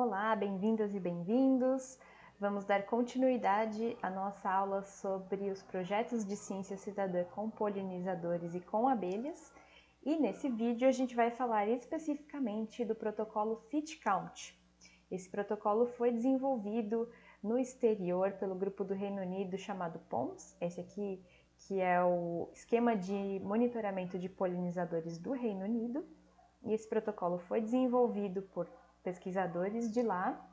Olá, bem-vindas e bem-vindos. Vamos dar continuidade à nossa aula sobre os projetos de ciência cidadã com polinizadores e com abelhas. E nesse vídeo a gente vai falar especificamente do protocolo FitCount. Esse protocolo foi desenvolvido no exterior pelo grupo do Reino Unido chamado POMS, esse aqui que é o esquema de monitoramento de polinizadores do Reino Unido. E esse protocolo foi desenvolvido por pesquisadores de lá,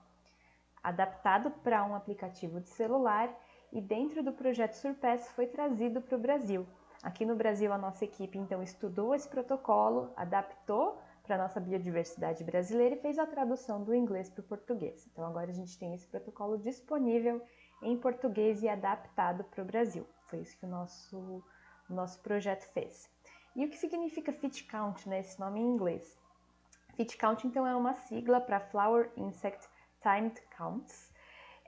adaptado para um aplicativo de celular e dentro do projeto Surpass foi trazido para o Brasil. Aqui no Brasil a nossa equipe então estudou esse protocolo, adaptou para a nossa biodiversidade brasileira e fez a tradução do inglês para o português. Então agora a gente tem esse protocolo disponível em português e adaptado para o Brasil. Foi isso que o nosso projeto fez. E o que significa FitCount, né, esse nome em inglês? FitCount, então, é uma sigla para Flower Insect Timed Counts,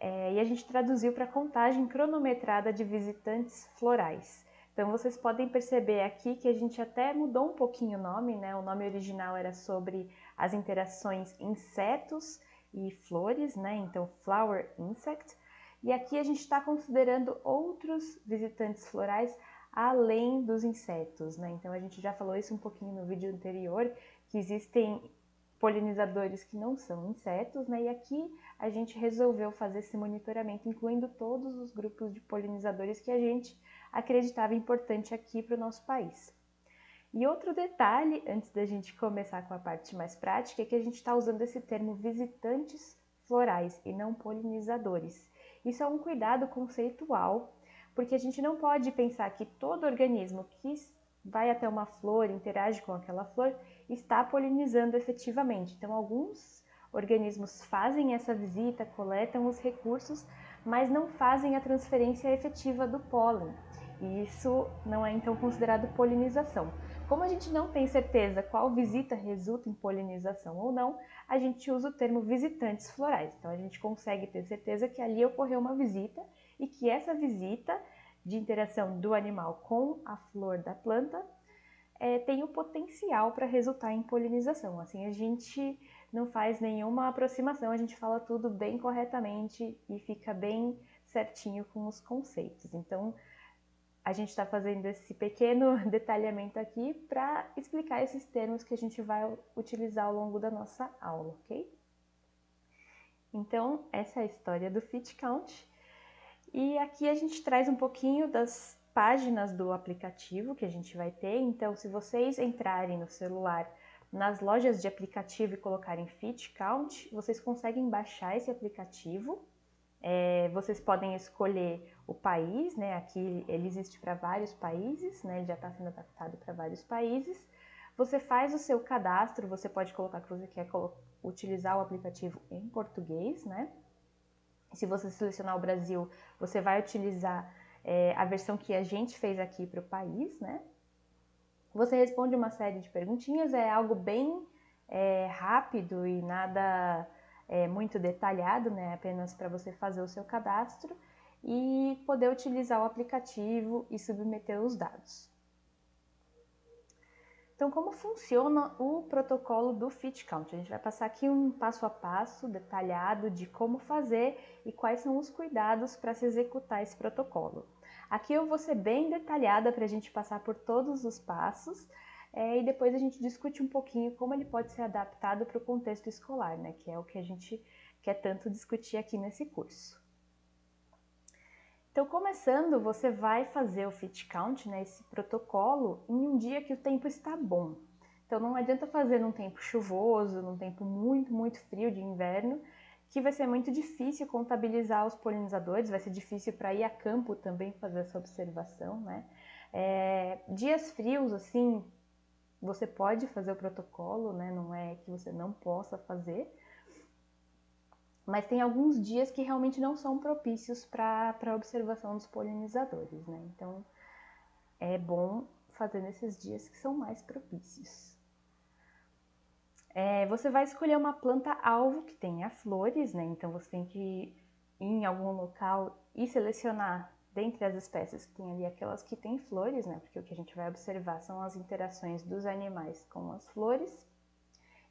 e a gente traduziu para contagem cronometrada de visitantes florais. Então, vocês podem perceber aqui que a gente até mudou um pouquinho o nome, né? O nome original era sobre as interações insetos e flores, né? Então, Flower Insect. E aqui a gente está considerando outros visitantes florais além dos insetos, né? Então, a gente já falou isso um pouquinho no vídeo anterior, que existem polinizadores que não são insetos, né? E aqui a gente resolveu fazer esse monitoramento, incluindo todos os grupos de polinizadores que a gente acreditava importante aqui para o nosso país. E outro detalhe, antes da gente começar com a parte mais prática, é que a gente está usando esse termo visitantes florais e não polinizadores. Isso é um cuidado conceitual, porque a gente não pode pensar que todo organismo que vai até uma flor, interage com aquela flor, está polinizando efetivamente. Então, alguns organismos fazem essa visita, coletam os recursos, mas não fazem a transferência efetiva do pólen. E isso não é então considerado polinização. Como a gente não tem certeza qual visita resulta em polinização ou não, a gente usa o termo visitantes florais. Então a gente consegue ter certeza que ali ocorreu uma visita e que essa visita de interação do animal com a flor da planta tem o potencial para resultar em polinização. Assim, a gente não faz nenhuma aproximação, a gente fala tudo bem corretamente e fica bem certinho com os conceitos. Então, a gente está fazendo esse pequeno detalhamento aqui para explicar esses termos que a gente vai utilizar ao longo da nossa aula, ok? Então, essa é a história do FitCount. E aqui a gente traz um pouquinho das páginas do aplicativo que a gente vai ter. Então, se vocês entrarem no celular nas lojas de aplicativo e colocarem FitCount, vocês conseguem baixar esse aplicativo. Vocês podem escolher o país, né? Aqui ele existe para vários países, né? Ele já está sendo adaptado para vários países. Você faz o seu cadastro, você pode colocar que você quer utilizar o aplicativo em português, né? Se você selecionar o Brasil, você vai utilizar a versão que a gente fez aqui para o país, né? Você responde uma série de perguntinhas, é algo bem rápido e nada muito detalhado, né? Apenas para você fazer o seu cadastro e poder utilizar o aplicativo e submeter os dados. Então, como funciona o protocolo do FitCount? A gente vai passar aqui um passo a passo detalhado de como fazer e quais são os cuidados para se executar esse protocolo. Aqui eu vou ser bem detalhada para a gente passar por todos os passos e depois a gente discute um pouquinho como ele pode ser adaptado para o contexto escolar, né? Que é o que a gente quer tanto discutir aqui nesse curso. Então, começando, você vai fazer o FitCount, né, esse protocolo, em um dia que o tempo está bom. Então, não adianta fazer num tempo chuvoso, num tempo muito frio de inverno, que vai ser muito difícil contabilizar os polinizadores, vai ser difícil para ir a campo também fazer essa observação, né? Dias frios, assim, você pode fazer o protocolo, né? Não é que você não possa fazer, mas tem alguns dias que realmente não são propícios para a observação dos polinizadores, né? Então, é bom fazer nesses dias que são mais propícios. Você vai escolher uma planta-alvo que tenha flores, né? Então, você tem que ir em algum local e selecionar dentre as espécies que tem ali aquelas que têm flores, né? Porque o que a gente vai observar são as interações dos animais com as flores.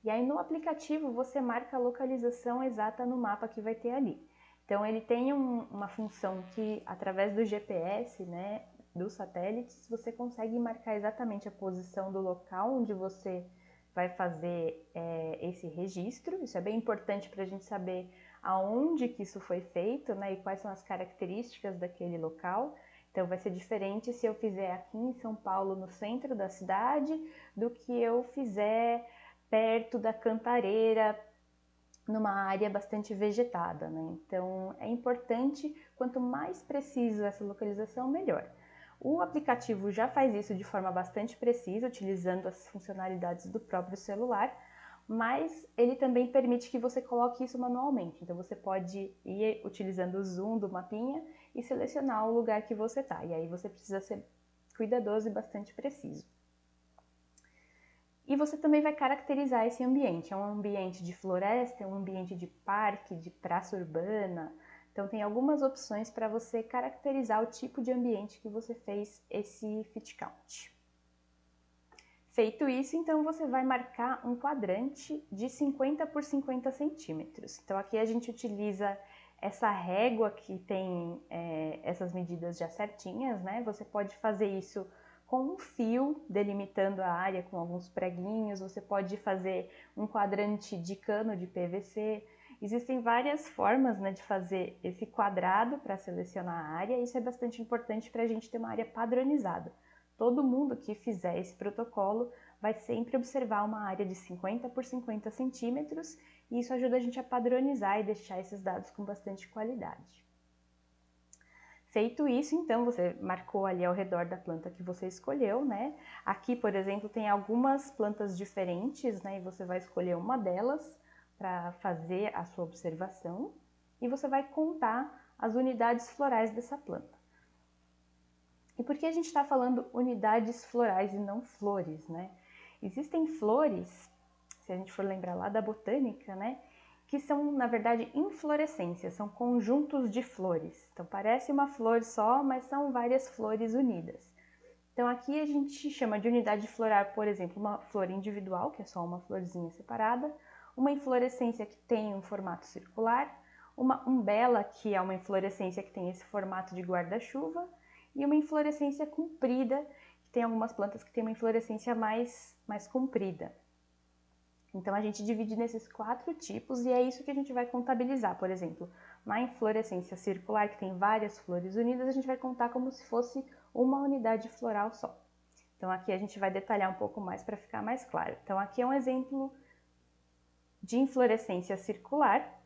E aí no aplicativo você marca a localização exata no mapa que vai ter ali. Então ele tem uma função que através do GPS, né, dos satélites, você consegue marcar exatamente a posição do local onde você vai fazer esse registro. Isso é bem importante para a gente saber aonde que isso foi feito, né, e quais são as características daquele local. Então vai ser diferente se eu fizer aqui em São Paulo, no centro da cidade, do que eu fizer perto da Cantareira, numa área bastante vegetada, né? Então é importante, quanto mais preciso essa localização, melhor. O aplicativo já faz isso de forma bastante precisa, utilizando as funcionalidades do próprio celular, mas ele também permite que você coloque isso manualmente. Então você pode ir utilizando o zoom do mapinha e selecionar o lugar que você está. E aí você precisa ser cuidadoso e bastante preciso. E você também vai caracterizar esse ambiente. É um ambiente de floresta, é um ambiente de parque, de praça urbana. Então tem algumas opções para você caracterizar o tipo de ambiente que você fez esse fit count. Feito isso, então você vai marcar um quadrante de 50 por 50 centímetros. Então aqui a gente utiliza essa régua que tem essas medidas já certinhas, né? Você pode fazer isso com um fio, delimitando a área com alguns preguinhos. Você pode fazer um quadrante de cano de PVC. Existem várias formas, né, de fazer esse quadrado para selecionar a área. Isso é bastante importante para a gente ter uma área padronizada. Todo mundo que fizer esse protocolo vai sempre observar uma área de 50 por 50 centímetros e isso ajuda a gente a padronizar e deixar esses dados com bastante qualidade. Feito isso, então, você marcou ali ao redor da planta que você escolheu, né? Aqui, por exemplo, tem algumas plantas diferentes, né? E você vai escolher uma delas para fazer a sua observação e você vai contar as unidades florais dessa planta. E por que a gente está falando unidades florais e não flores, né? Existem flores, se a gente for lembrar lá da botânica, né? Que são, na verdade, inflorescências, são conjuntos de flores. Então parece uma flor só, mas são várias flores unidas. Então aqui a gente chama de unidade floral, por exemplo, uma flor individual, que é só uma florzinha separada, uma inflorescência que tem um formato circular, uma umbela, que é uma inflorescência que tem esse formato de guarda-chuva, e uma inflorescência comprida, que tem algumas plantas que tem uma inflorescência mais comprida. Então a gente divide nesses 4 tipos e é isso que a gente vai contabilizar. Por exemplo, na inflorescência circular, que tem várias flores unidas, a gente vai contar como se fosse uma unidade floral só. Então aqui a gente vai detalhar um pouco mais para ficar mais claro. Então aqui é um exemplo de inflorescência circular.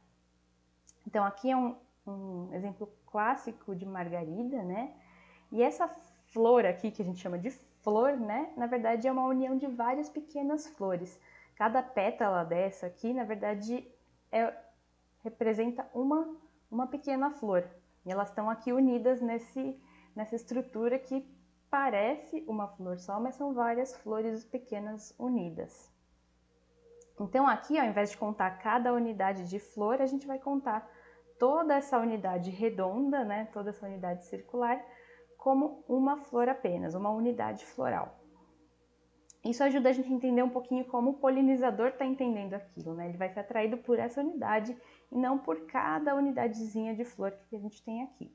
Então aqui é um exemplo clássico de margarida, né? E essa flor aqui, que a gente chama de flor, né? Na verdade é uma união de várias pequenas flores. Cada pétala dessa aqui, na verdade, representa uma pequena flor. E elas estão aqui unidas nessa estrutura que parece uma flor só, mas são várias flores pequenas unidas. Então aqui, ao invés de contar cada unidade de flor, a gente vai contar toda essa unidade redonda, né? Toda essa unidade circular, como uma flor apenas, uma unidade floral. Isso ajuda a gente a entender um pouquinho como o polinizador está entendendo aquilo, né? Ele vai ser atraído por essa unidade e não por cada unidadezinha de flor que a gente tem aqui.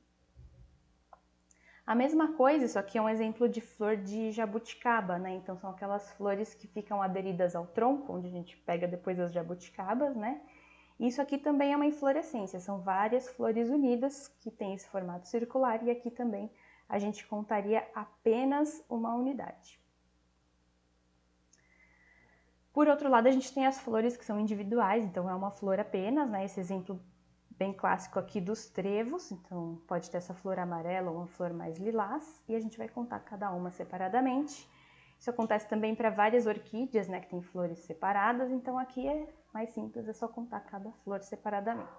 A mesma coisa, isso aqui é um exemplo de flor de jabuticaba, né? Então são aquelas flores que ficam aderidas ao tronco, onde a gente pega depois as jabuticabas, né? Isso aqui também é uma inflorescência, são várias flores unidas que têm esse formato circular e aqui também a gente contaria apenas uma unidade. Por outro lado, a gente tem as flores que são individuais, então é uma flor apenas, né? Esse exemplo bem clássico aqui dos trevos, então pode ter essa flor amarela ou uma flor mais lilás, e a gente vai contar cada uma separadamente. Isso acontece também para várias orquídeas, né, que tem flores separadas, então aqui é mais simples, é só contar cada flor separadamente.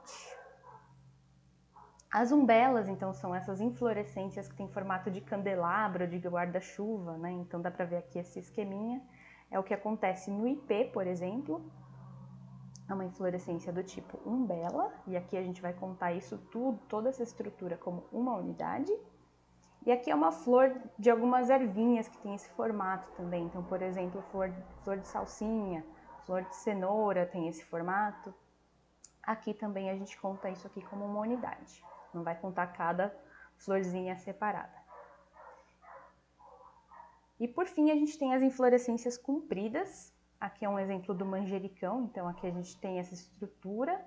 As umbelas, então, são essas inflorescências que têm formato de candelabro, de guarda-chuva, né? Então dá para ver aqui esse esqueminha. É o que acontece no ipê, por exemplo. É uma inflorescência do tipo umbela, e aqui a gente vai contar isso tudo, toda essa estrutura como uma unidade. E aqui é uma flor de algumas ervinhas que tem esse formato também. Então, por exemplo, flor de salsinha, flor de cenoura tem esse formato. Aqui também a gente conta isso aqui como uma unidade. Não vai contar cada florzinha separada. E por fim a gente tem as inflorescências compridas. Aqui é um exemplo do manjericão, então aqui a gente tem essa estrutura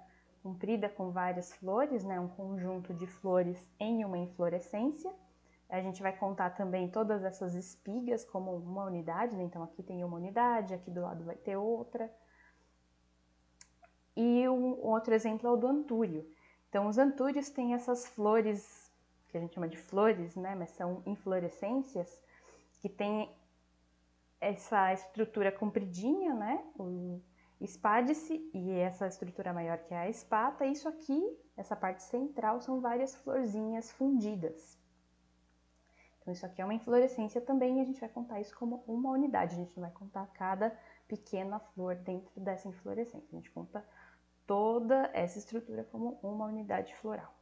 comprida com várias flores, né? Um conjunto de flores em uma inflorescência. A gente vai contar também todas essas espigas como uma unidade, né? Então aqui tem uma unidade, aqui do lado vai ter outra. E um outro exemplo é o do antúrio. Então os antúrios têm essas flores, que a gente chama de flores, né? Mas são inflorescências, que tem essa estrutura compridinha, né? O espádice, e essa estrutura maior que é a espata. Isso aqui, essa parte central, são várias florzinhas fundidas. Então isso aqui é uma inflorescência também, e a gente vai contar isso como uma unidade. A gente não vai contar cada pequena flor dentro dessa inflorescência. A gente conta toda essa estrutura como uma unidade floral.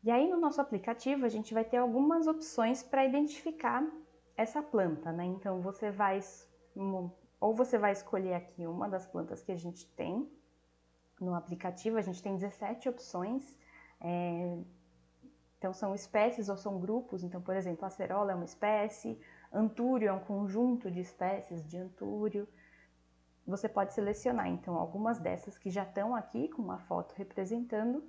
E aí no nosso aplicativo a gente vai ter algumas opções para identificar essa planta, né? Então você vai escolher aqui uma das plantas que a gente tem no aplicativo. A gente tem 17 opções, então são espécies ou são grupos. Então, por exemplo, a acerola é uma espécie, antúrio é um conjunto de espécies de antúrio. Você pode selecionar então algumas dessas que já estão aqui com uma foto representando,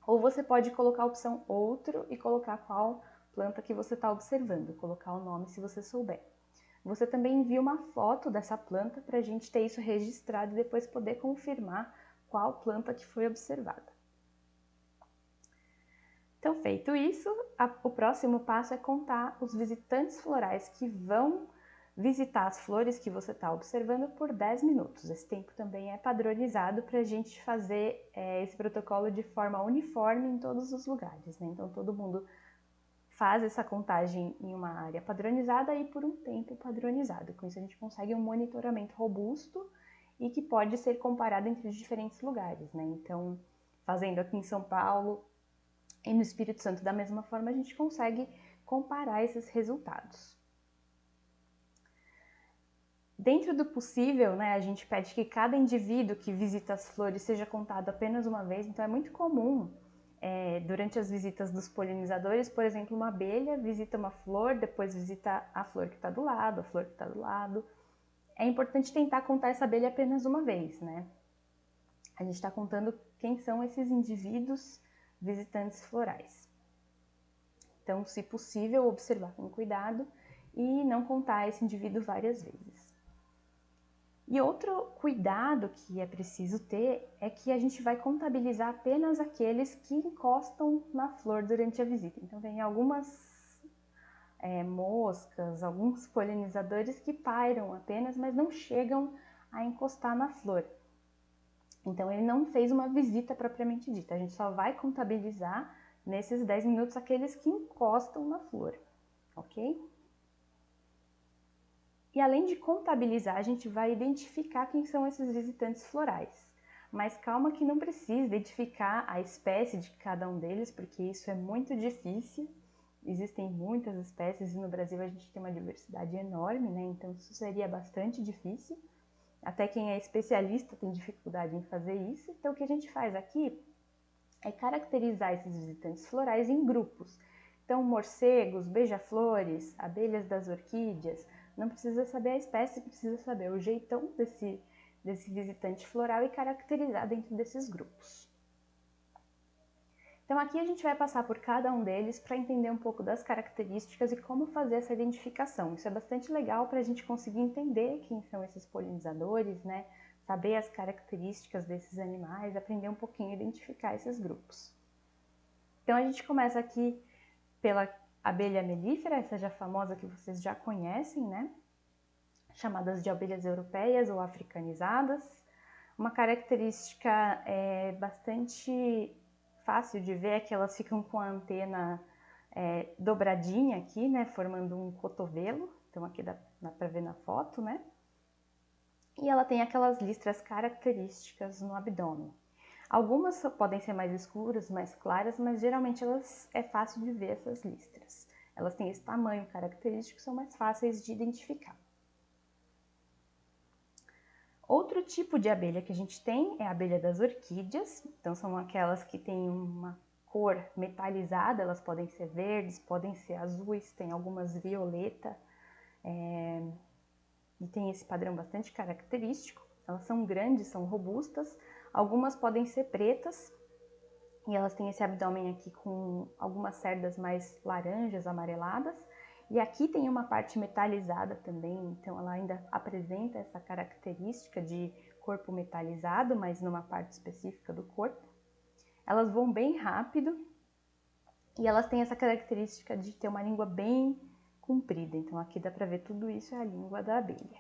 ou você pode colocar a opção outro e colocar qual planta que você está observando, colocar o nome se você souber. Você também envia uma foto dessa planta para a gente ter isso registrado e depois poder confirmar qual planta que foi observada. Então, feito isso, o próximo passo é contar os visitantes florais que vão visitar as flores que você está observando por 10 minutos. Esse tempo também é padronizado para a gente fazer esse protocolo de forma uniforme em todos os lugares, né? Então todo mundo faz essa contagem em uma área padronizada e por um tempo padronizado. Com isso a gente consegue um monitoramento robusto e que pode ser comparado entre os diferentes lugares, né? Então, fazendo aqui em São Paulo e no Espírito Santo da mesma forma, a gente consegue comparar esses resultados. Dentro do possível, né, a gente pede que cada indivíduo que visita as flores seja contado apenas uma vez. Então é muito comum, durante as visitas dos polinizadores, por exemplo, uma abelha visita uma flor, depois visita a flor que está do lado, a flor que está do lado. É importante tentar contar essa abelha apenas uma vez, né? A gente está contando quem são esses indivíduos visitantes florais. Então, se possível, observar com cuidado e não contar esse indivíduo várias vezes. E outro cuidado que é preciso ter é que a gente vai contabilizar apenas aqueles que encostam na flor durante a visita. Então tem algumas moscas, alguns polinizadores que pairam apenas, mas não chegam a encostar na flor. Então ele não fez uma visita propriamente dita. A gente só vai contabilizar nesses 10 minutos aqueles que encostam na flor, ok? E além de contabilizar, a gente vai identificar quem são esses visitantes florais. Mas calma que não precisa identificar a espécie de cada um deles, porque isso é muito difícil. Existem muitas espécies e no Brasil a gente tem uma diversidade enorme, né? Então isso seria bastante difícil. Até quem é especialista tem dificuldade em fazer isso. Então o que a gente faz aqui é caracterizar esses visitantes florais em grupos. Então morcegos, beija-flores, abelhas das orquídeas. Não precisa saber a espécie, precisa saber o jeitão desse visitante floral e caracterizar dentro desses grupos. Então aqui a gente vai passar por cada um deles para entender um pouco das características e como fazer essa identificação. Isso é bastante legal para a gente conseguir entender quem são esses polinizadores, né? Saber as características desses animais, aprender um pouquinho a identificar esses grupos. Então a gente começa aqui pela abelha melífera, essa já famosa que vocês já conhecem, né? Chamadas de abelhas europeias ou africanizadas. Uma característica bastante fácil de ver é que elas ficam com a antena dobradinha aqui, né? Formando um cotovelo. Então aqui dá para ver na foto, né? E ela tem aquelas listras características no abdômen. Algumas podem ser mais escuras, mais claras, mas geralmente é fácil de ver essas listras. Elas têm esse tamanho característico, são mais fáceis de identificar. Outro tipo de abelha que a gente tem é a abelha das orquídeas, então são aquelas que têm uma cor metalizada, elas podem ser verdes, podem ser azuis, tem algumas violeta, e tem esse padrão bastante característico. Elas são grandes, são robustas, algumas podem ser pretas, e elas têm esse abdômen aqui com algumas cerdas mais laranjas, amareladas, e aqui tem uma parte metalizada também, então ela ainda apresenta essa característica de corpo metalizado, mas numa parte específica do corpo. Elas voam bem rápido e elas têm essa característica de ter uma língua bem comprida, então aqui dá para ver tudo isso é a língua da abelha.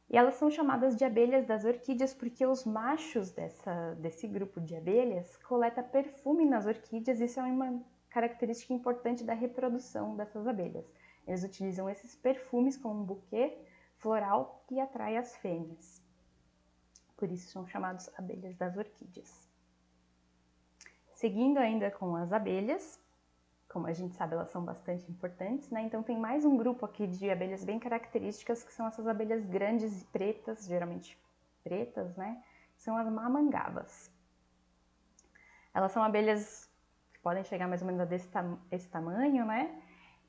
E elas são chamadas de abelhas das orquídeas porque os machos desse grupo de abelhas coletam perfume nas orquídeas, e isso é uma característica importante da reprodução dessas abelhas. Eles utilizam esses perfumes como um buquê floral que atrai as fêmeas. Por isso são chamados abelhas das orquídeas. Seguindo ainda com as abelhas, como a gente sabe, elas são bastante importantes, né? Então tem mais um grupo aqui de abelhas bem características, que são essas abelhas grandes e pretas, geralmente pretas, né? São as mamangavas. Elas são abelhas que podem chegar mais ou menos a esse tamanho, né?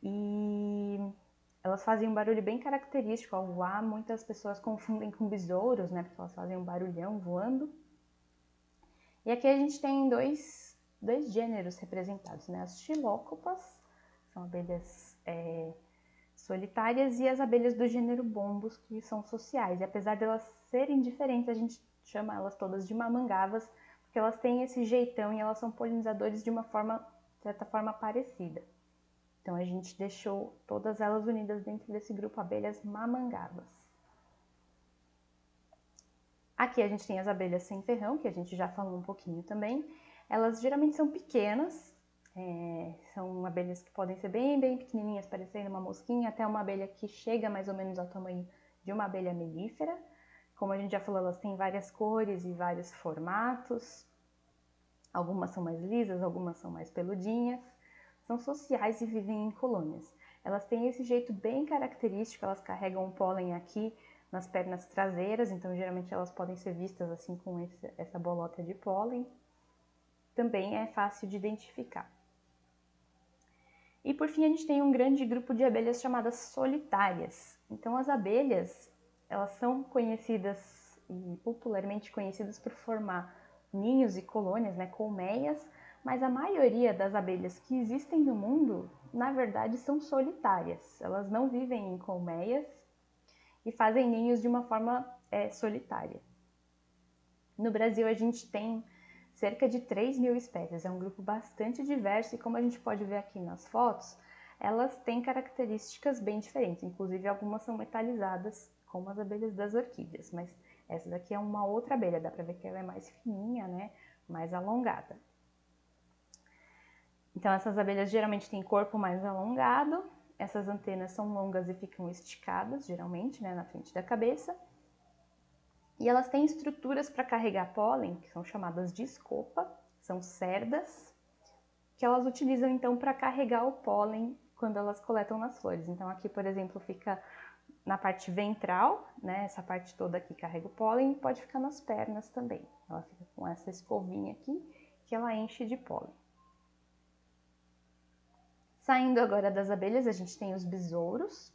E elas fazem um barulho bem característico ao voar. Muitas pessoas confundem com besouros, né? Porque elas fazem um barulhão voando. E aqui a gente tem dois gêneros representados, né? As xilócopas, são abelhas solitárias, e as abelhas do gênero bombus, que são sociais. E apesar de elas serem diferentes, a gente chama elas todas de mamangavas, porque elas têm esse jeitão e elas são polinizadores de certa forma parecida. Então a gente deixou todas elas unidas dentro desse grupo abelhas mamangavas. Aqui a gente tem as abelhas sem ferrão, que a gente já falou um pouquinho também. Elas geralmente são pequenas, são abelhas que podem ser bem pequenininhas, parecendo uma mosquinha, até uma abelha que chega mais ou menos ao tamanho de uma abelha melífera. Como a gente já falou, elas têm várias cores e vários formatos. Algumas são mais lisas, algumas são mais peludinhas. São sociais e vivem em colônias. Elas têm esse jeito bem característico, elas carregam o pólen aqui nas pernas traseiras, então geralmente elas podem ser vistas assim com essa bolota de pólen. Também é fácil de identificar. E por fim a gente tem um grande grupo de abelhas chamadas solitárias. Então as abelhas, elas são conhecidas e popularmente conhecidas por formar ninhos e colônias, né, colmeias, mas a maioria das abelhas que existem no mundo, na verdade, são solitárias. Elas não vivem em colmeias e fazem ninhos de uma forma solitária. No Brasil a gente tem cerca de 3.000 espécies, é um grupo bastante diverso e, como a gente pode ver aqui nas fotos, elas têm características bem diferentes, inclusive algumas são metalizadas, como as abelhas das orquídeas, mas essa daqui é uma outra abelha, dá pra ver que ela é mais fininha, né, mais alongada. Então essas abelhas geralmente têm corpo mais alongado, essas antenas são longas e ficam esticadas, geralmente, né, na frente da cabeça. E elas têm estruturas para carregar pólen, que são chamadas de escopa, são cerdas, que elas utilizam então para carregar o pólen quando elas coletam nas flores. Então aqui, por exemplo, fica na parte ventral, né? Essa parte toda aqui carrega o pólen, e pode ficar nas pernas também. Ela fica com essa escovinha aqui, que ela enche de pólen. Saindo agora das abelhas, a gente tem os besouros.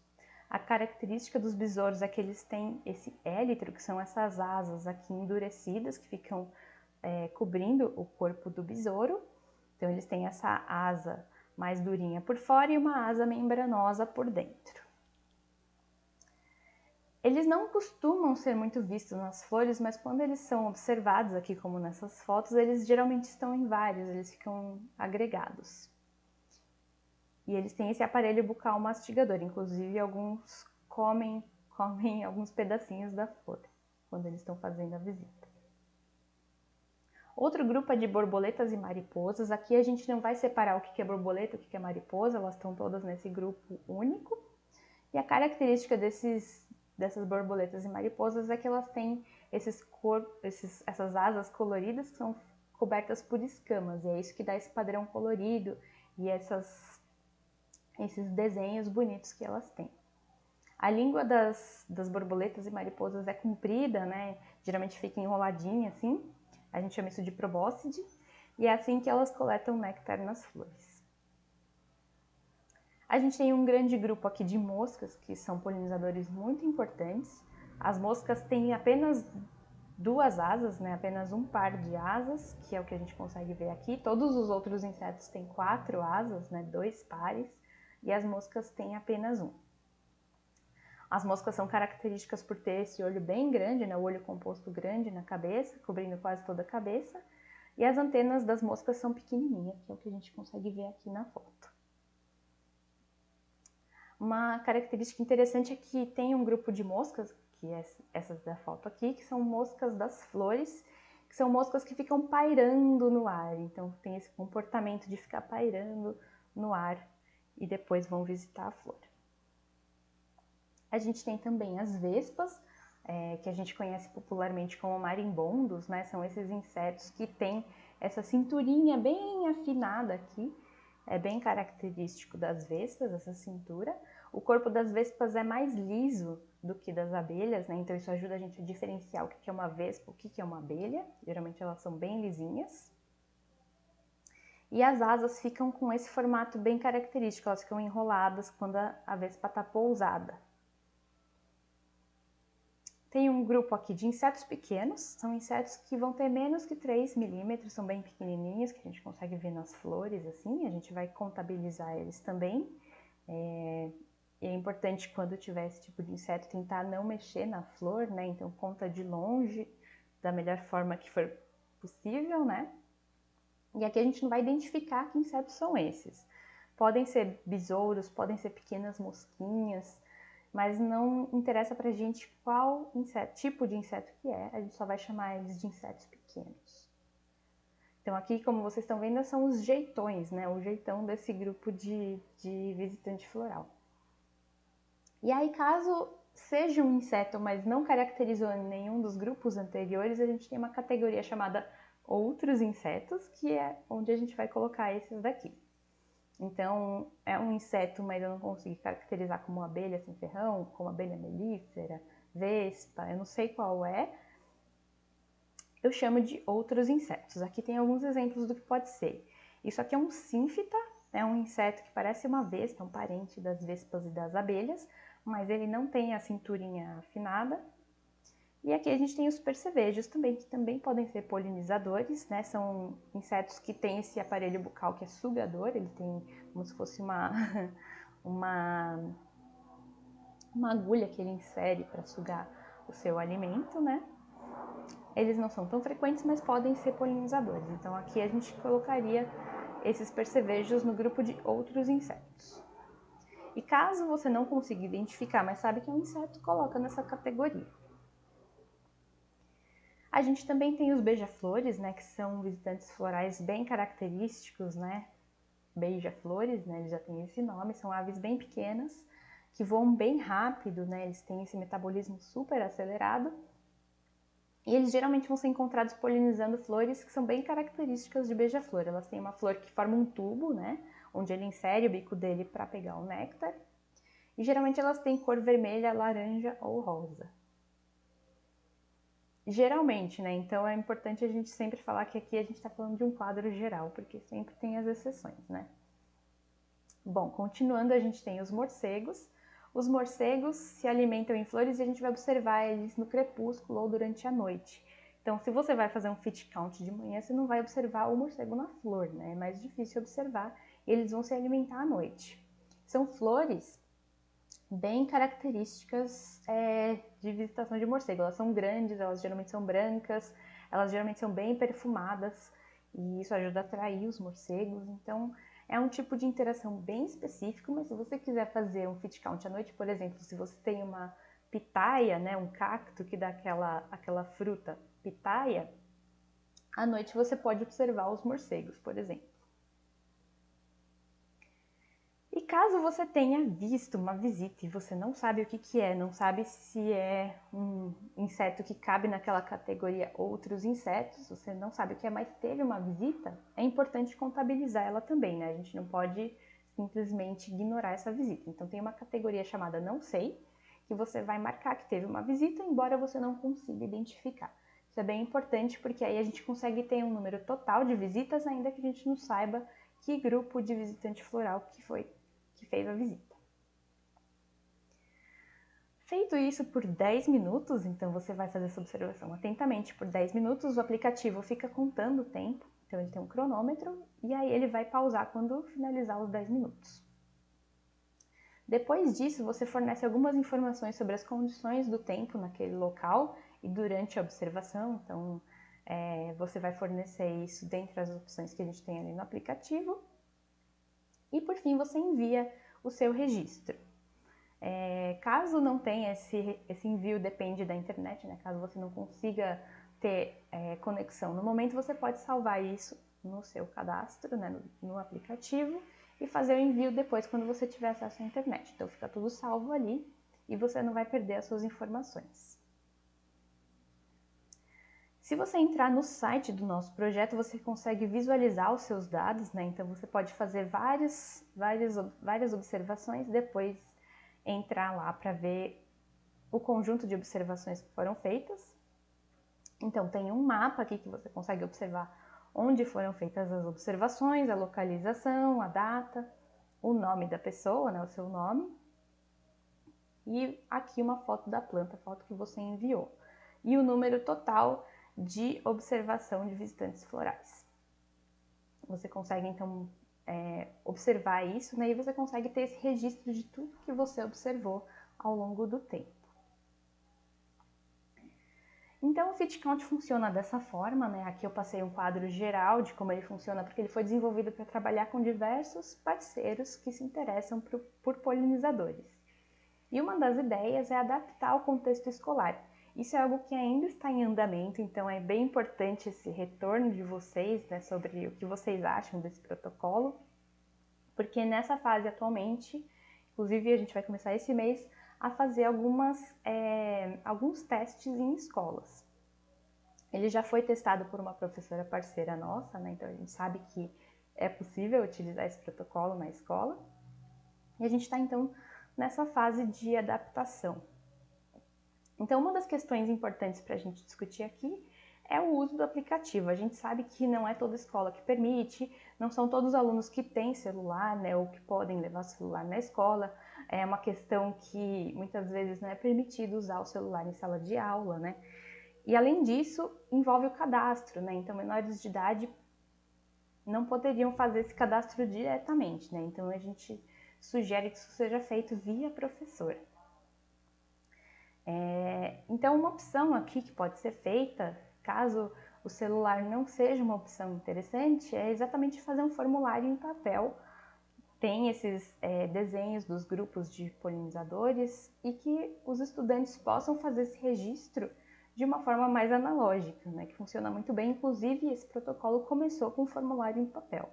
A característica dos besouros é que eles têm esse élitro, que são essas asas aqui endurecidas, que ficam cobrindo o corpo do besouro. Então eles têm essa asa mais durinha por fora e uma asa membranosa por dentro. Eles não costumam ser muito vistos nas flores, mas quando eles são observados aqui, como nessas fotos, eles geralmente estão em vários, eles ficam agregados. E eles têm esse aparelho bucal mastigador, inclusive alguns comem alguns pedacinhos da flor, quando eles estão fazendo a visita. Outro grupo é de borboletas e mariposas. Aqui a gente não vai separar o que é borboleta e o que é mariposa, elas estão todas nesse grupo único. E a característica dessas borboletas e mariposas é que elas têm essas asas coloridas que são cobertas por escamas, e é isso que dá esse padrão colorido e esses desenhos bonitos que elas têm. A língua das borboletas e mariposas é comprida, né? Geralmente fica enroladinha assim. A gente chama isso de probóscide. E é assim que elas coletam néctar nas flores. A gente tem um grande grupo aqui de moscas, que são polinizadores muito importantes. As moscas têm apenas duas asas, né? Apenas um par de asas, que é o que a gente consegue ver aqui. Todos os outros insetos têm 4 asas, né? 2 pares, e as moscas têm apenas um. As moscas são características por ter esse olho bem grande, né? O olho composto grande na cabeça, cobrindo quase toda a cabeça. E as antenas das moscas são pequenininhas, que é o que a gente consegue ver aqui na foto. Uma característica interessante é que tem um grupo de moscas, que é essas da foto aqui, que são moscas das flores, que são moscas que ficam pairando no ar. Então tem esse comportamento de ficar pairando no ar e depois vão visitar a flor. A gente tem também as vespas, que a gente conhece popularmente como marimbondos, né? São esses insetos que têm essa cinturinha bem afinada aqui. É bem característico das vespas, essa cintura. O corpo das vespas é mais liso do que das abelhas, né? Então isso ajuda a gente a diferenciar o que é uma vespa, o que é uma abelha. Geralmente elas são bem lisinhas. E as asas ficam com esse formato bem característico, elas ficam enroladas quando a vespa está pousada. Tem um grupo aqui de insetos pequenos, são insetos que vão ter menos que 3 milímetros, são bem pequenininhos, que a gente consegue ver nas flores, assim, a gente vai contabilizar eles também. E é importante, quando tiver esse tipo de inseto, tentar não mexer na flor, né? Então conta de longe, da melhor forma que for possível, né? E aqui a gente não vai identificar que insetos são esses. Podem ser besouros, podem ser pequenas mosquinhas, mas não interessa pra gente qual inseto, tipo de inseto que é, a gente só vai chamar eles de insetos pequenos. Então aqui, como vocês estão vendo, são os jeitões, né? O jeitão desse grupo de visitante floral. E aí, caso seja um inseto, mas não caracterizou nenhum dos grupos anteriores, a gente tem uma categoria chamada outros insetos, que é onde a gente vai colocar esses daqui. Então, é um inseto, mas eu não consegui caracterizar como abelha sem ferrão, como abelha melífera, vespa, eu não sei qual é. Eu chamo de outros insetos. Aqui tem alguns exemplos do que pode ser. Isso aqui é um sínfita, é um inseto que parece uma vespa, um parente das vespas e das abelhas, mas ele não tem a cinturinha afinada. E aqui a gente tem os percevejos também, que também podem ser polinizadores, né? São insetos que têm esse aparelho bucal que é sugador, ele tem como se fosse uma agulha que ele insere para sugar o seu alimento, né? Eles não são tão frequentes, mas podem ser polinizadores. Então aqui a gente colocaria esses percevejos no grupo de outros insetos. E caso você não consiga identificar, mas sabe que é um inseto, coloca nessa categoria. A gente também tem os beija-flores, né, que são visitantes florais bem característicos, né? Beija-flores, né, eles já têm esse nome, são aves bem pequenas, que voam bem rápido, né? Eles têm esse metabolismo super acelerado. E eles geralmente vão ser encontrados polinizando flores que são bem características de beija-flor. Elas têm uma flor que forma um tubo, né? Onde ele insere o bico dele para pegar o néctar. E geralmente elas têm cor vermelha, laranja ou rosa. Geralmente, né? Então é importante a gente sempre falar que aqui a gente está falando de um quadro geral, porque sempre tem as exceções, né? Bom, continuando, a gente tem os morcegos. Os morcegos se alimentam em flores e a gente vai observar eles no crepúsculo ou durante a noite. Então, se você vai fazer um fit count de manhã, você não vai observar o morcego na flor, né? É mais difícil observar e eles vão se alimentar à noite. São flores bem características de visitação de morcego. Elas são grandes, elas geralmente são brancas, elas geralmente são bem perfumadas e isso ajuda a atrair os morcegos. Então, é um tipo de interação bem específico, mas se você quiser fazer um fit count à noite, por exemplo, se você tem uma pitaia, né, um cacto que dá aquela fruta pitaia, à noite você pode observar os morcegos, por exemplo. E caso você tenha visto uma visita e você não sabe o que é, não sabe se é um inseto que cabe naquela categoria outros insetos, você não sabe o que é, mas teve uma visita, é importante contabilizar ela também, né? A gente não pode simplesmente ignorar essa visita. Então tem uma categoria chamada não sei, que você vai marcar que teve uma visita, embora você não consiga identificar. Isso é bem importante porque aí a gente consegue ter um número total de visitas, ainda que a gente não saiba que grupo de visitante floral que foi que fez a visita. Feito isso por 10 minutos, então você vai fazer essa observação atentamente por 10 minutos, o aplicativo fica contando o tempo, então ele tem um cronômetro e aí ele vai pausar quando finalizar os 10 minutos. Depois disso, você fornece algumas informações sobre as condições do tempo naquele local e durante a observação, então você vai fornecer isso dentre as opções que a gente tem ali no aplicativo. E por fim, você envia o seu registro. Caso não tenha esse envio, depende da internet, né? Caso você não consiga ter conexão no momento, você pode salvar isso no seu cadastro, né? no aplicativo, e fazer o envio depois quando você tiver acesso à internet. Então fica tudo salvo ali e você não vai perder as suas informações. Se você entrar no site do nosso projeto, você consegue visualizar os seus dados, né? Então você pode fazer várias observações, depois entrar lá para ver o conjunto de observações que foram feitas. Então tem um mapa aqui que você consegue observar onde foram feitas as observações, a localização, a data, o nome da pessoa, né, o seu nome, e aqui uma foto da planta, a foto que você enviou, e o número total de observação de visitantes florais. Você consegue então observar isso, né, e você consegue ter esse registro de tudo que você observou ao longo do tempo. Então o FitCount funciona dessa forma, né? Aqui eu passei um quadro geral de como ele funciona, porque ele foi desenvolvido para trabalhar com diversos parceiros que se interessam por polinizadores. E uma das ideias é adaptar ao contexto escolar. Isso é algo que ainda está em andamento, então é bem importante esse retorno de vocês, né, sobre o que vocês acham desse protocolo, porque nessa fase atualmente, inclusive a gente vai começar esse mês, a fazer alguns testes em escolas. Ele já foi testado por uma professora parceira nossa, né? Então a gente sabe que é possível utilizar esse protocolo na escola. E a gente está então nessa fase de adaptação. Então uma das questões importantes para a gente discutir aqui é o uso do aplicativo. A gente sabe que não é toda escola que permite, não são todos os alunos que têm celular, né, ou que podem levar celular na escola. É uma questão que muitas vezes não é permitido usar o celular em sala de aula, né? E além disso, envolve o cadastro, né? Então menores de idade não poderiam fazer esse cadastro diretamente, né? Então a gente sugere que isso seja feito via professor. Então uma opção aqui que pode ser feita, caso o celular não seja uma opção interessante, é exatamente fazer um formulário em papel. Tem esses desenhos dos grupos de polinizadores e que os estudantes possam fazer esse registro de uma forma mais analógica, né, que funciona muito bem. Inclusive, esse protocolo começou com um formulário em papel.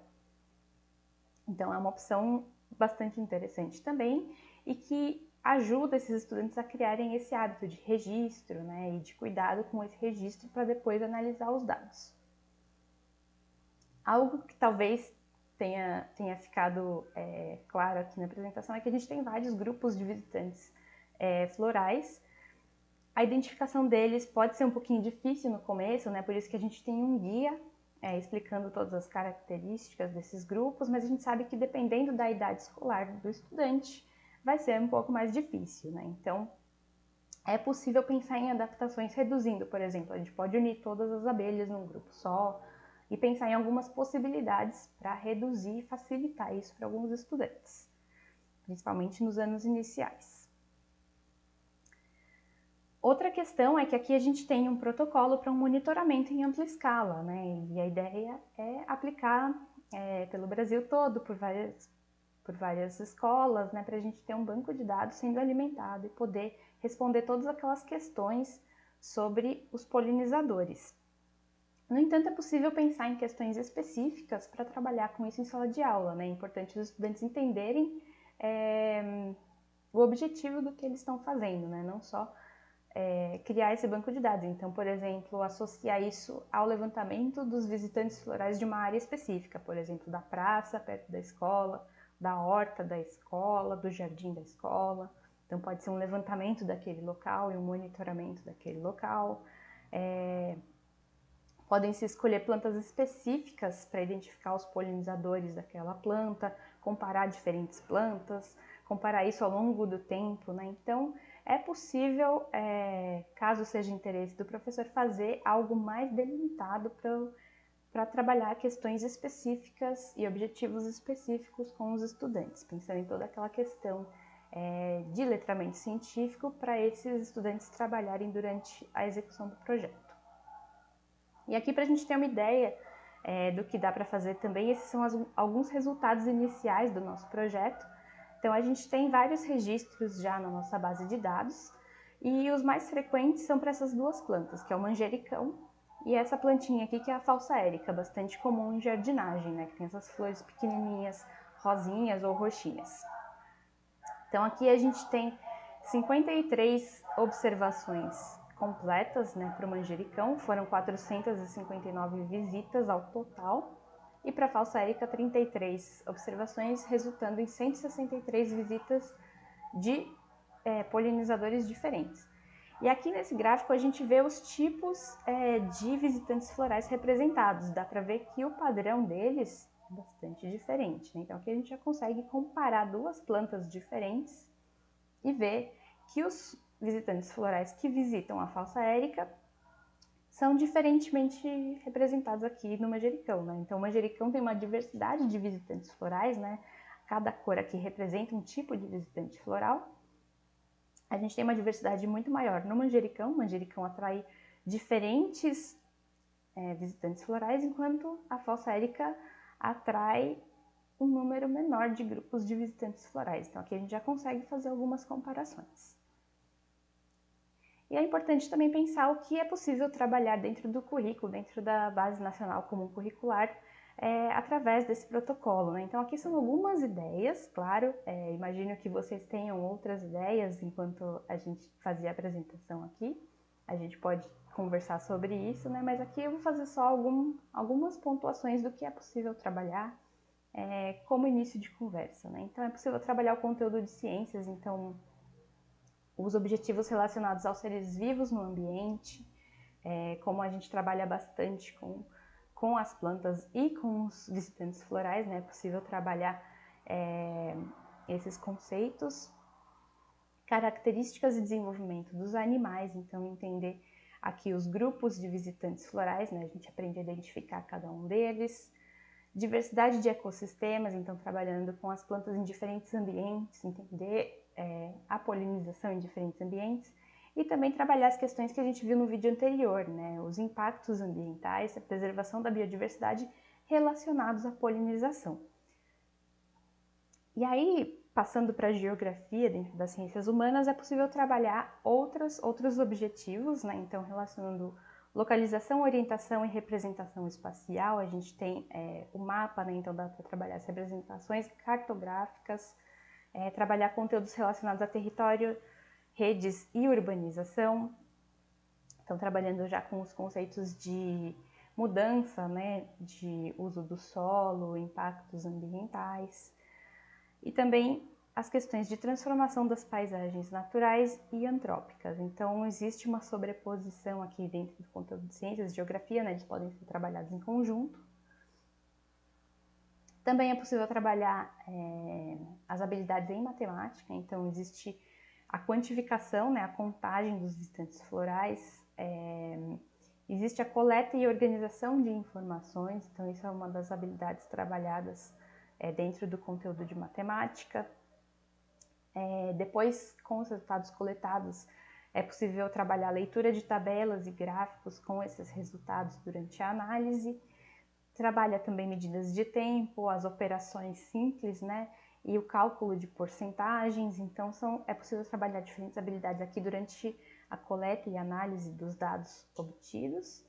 Então, é uma opção bastante interessante também e que ajuda esses estudantes a criarem esse hábito de registro, né, e de cuidado com esse registro para depois analisar os dados. Algo que talvez tenha ficado claro aqui na apresentação é que a gente tem vários grupos de visitantes florais. A identificação deles pode ser um pouquinho difícil no começo, né? Por isso que a gente tem um guia explicando todas as características desses grupos, mas a gente sabe que dependendo da idade escolar do estudante, vai ser um pouco mais difícil, né? Então, é possível pensar em adaptações reduzindo, por exemplo, a gente pode unir todas as abelhas num grupo só e pensar em algumas possibilidades para reduzir e facilitar isso para alguns estudantes, principalmente nos anos iniciais. Outra questão é que aqui a gente tem um protocolo para um monitoramento em ampla escala, né? E a ideia é aplicar pelo Brasil todo, por várias escolas, né? Para a gente ter um banco de dados sendo alimentado e poder responder todas aquelas questões sobre os polinizadores. No entanto, é possível pensar em questões específicas para trabalhar com isso em sala de aula, né? É importante os estudantes entenderem o objetivo do que eles estão fazendo, né? Não só criar esse banco de dados. Então, por exemplo, associar isso ao levantamento dos visitantes florais de uma área específica, por exemplo, da praça perto da escola, da horta da escola, do jardim da escola. Então pode ser um levantamento daquele local e um monitoramento daquele local. Podem se escolher plantas específicas para identificar os polinizadores daquela planta, comparar diferentes plantas, comparar isso ao longo do tempo, né? Então, é possível, caso seja interesse do professor, fazer algo mais delimitado para trabalhar questões específicas e objetivos específicos com os estudantes, pensando em toda aquela questão de letramento científico para esses estudantes trabalharem durante a execução do projeto. E aqui, para a gente ter uma ideia do que dá para fazer também, esses são alguns resultados iniciais do nosso projeto. Então, a gente tem vários registros já na nossa base de dados, e os mais frequentes são para essas duas plantas, que é o manjericão e essa plantinha aqui, que é a falsa érica, bastante comum em jardinagem, né, que tem essas flores pequenininhas, rosinhas ou roxinhas. Então, aqui a gente tem 53 observações completas, né, para o manjericão, foram 459 visitas ao total, e para a falsa érica 33 observações, resultando em 163 visitas de polinizadores diferentes. E aqui nesse gráfico a gente vê os tipos de visitantes florais representados, dá para ver que o padrão deles é bastante diferente, né? Então aqui a gente já consegue comparar duas plantas diferentes e ver que os visitantes florais que visitam a falsa érica são diferentemente representados aqui no manjericão, né? Então o manjericão tem uma diversidade de visitantes florais, né? Cada cor aqui representa um tipo de visitante floral. A gente tem uma diversidade muito maior no manjericão. O manjericão atrai diferentes visitantes florais, enquanto a falsa érica atrai um número menor de grupos de visitantes florais. Então aqui a gente já consegue fazer algumas comparações. E é importante também pensar o que é possível trabalhar dentro do currículo, dentro da Base Nacional Comum Curricular, através desse protocolo, né? Então aqui são algumas ideias, claro, imagino que vocês tenham outras ideias enquanto a gente fazia a apresentação aqui, a gente pode conversar sobre isso, né? Mas aqui eu vou fazer só algumas pontuações do que é possível trabalhar como início de conversa, né? Então é possível trabalhar o conteúdo de ciências, então os objetivos relacionados aos seres vivos no ambiente, como a gente trabalha bastante com as plantas e com os visitantes florais, né? É possível trabalhar esses conceitos, características e desenvolvimento dos animais, então entender aqui os grupos de visitantes florais, né? A gente aprende a identificar cada um deles, diversidade de ecossistemas, então trabalhando com as plantas em diferentes ambientes, entender a polinização em diferentes ambientes, e também trabalhar as questões que a gente viu no vídeo anterior, né? Os impactos ambientais, a preservação da biodiversidade relacionados à polinização. E aí, passando para a geografia dentro das ciências humanas, é possível trabalhar outros objetivos, né? Então, relacionando localização, orientação e representação espacial, a gente tem o mapa, né? Então dá para trabalhar as representações cartográficas, trabalhar conteúdos relacionados a território, redes e urbanização. Então, trabalhando já com os conceitos de mudança, né, de uso do solo, impactos ambientais, e também as questões de transformação das paisagens naturais e antrópicas. Então, existe uma sobreposição aqui dentro do conteúdo de ciências e geografia, né, eles podem ser trabalhados em conjunto. Também é possível trabalhar as habilidades em matemática, então existe a quantificação, né, a contagem dos visitantes florais, existe a coleta e organização de informações, então isso é uma das habilidades trabalhadas dentro do conteúdo de matemática. Depois, com os resultados coletados, é possível trabalhar a leitura de tabelas e gráficos com esses resultados durante a análise. Trabalha também medidas de tempo, as operações simples, né? E o cálculo de porcentagens. Então, é possível trabalhar diferentes habilidades aqui durante a coleta e análise dos dados obtidos.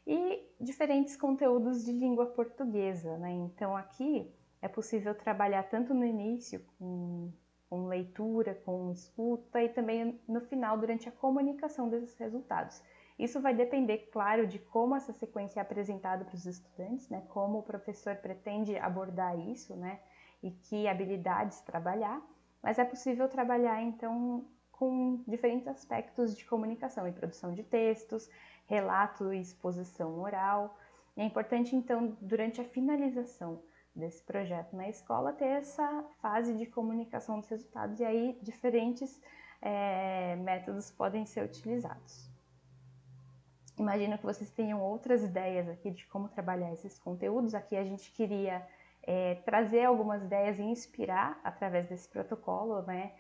E diferentes conteúdos de língua portuguesa, né? Então, aqui é possível trabalhar tanto no início com leitura, com escuta e também no final, durante a comunicação desses resultados. Isso vai depender, claro, de como essa sequência é apresentada para os estudantes, né? Como o professor pretende abordar isso, né? E que habilidades trabalhar. mas é possível trabalhar então com diferentes aspectos de comunicação e produção de textos, relato e exposição oral. E é importante então, durante a finalização desse projeto na escola, ter essa fase de comunicação dos resultados, e aí diferentes métodos podem ser utilizados. Imagino que vocês tenham outras ideias aqui de como trabalhar esses conteúdos. Aqui a gente queria trazer algumas ideias e inspirar através desse protocolo, né?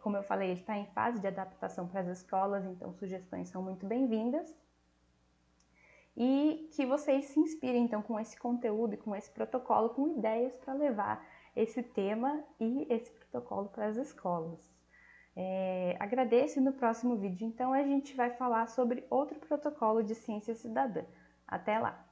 Como eu falei, ele está em fase de adaptação para as escolas, então sugestões são muito bem-vindas. E que vocês se inspirem então com esse conteúdo e com esse protocolo, com ideias para levar esse tema e esse protocolo para as escolas. Agradeço, e no próximo vídeo então a gente vai falar sobre outro protocolo de ciência cidadã. Até lá!